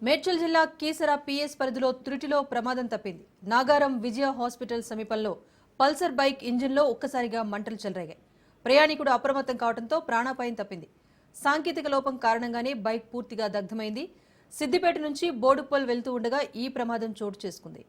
మేడ్చల్ జిల్లా కీసర పిఎస్ పరిధిలో త్రుటిలో ప్రమాదం తప్పింది. నాగారం విజయ హాస్పిటల్ సమీపంలో పల్సర్ బైక్ ఇంజిన్లో ఒక్కసారిగా మంటలు చెలరేగాయి. ప్రయాణికుడు అప్రమత్తం కావడంతో ప్రాణాపాయం తప్పింది. సాంకేతిక లోపం కారణంగానే బైక్ పూర్తిగా దగ్ధమైంది. సిద్దిపేట నుంచి బోడుప్పల్ వెళ్తూ ఉండగా ఈ ప్రమాదం చోటు చేసుకుంది.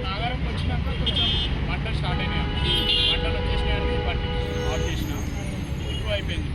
నాగారంకి వచ్చినాక కొంచెం మంటలు స్టార్ట్ అయినాయి. మంటలు వచ్చేసినాయని బండి ఆఫ్ చేసిన ఎక్కువ అయిపోయింది.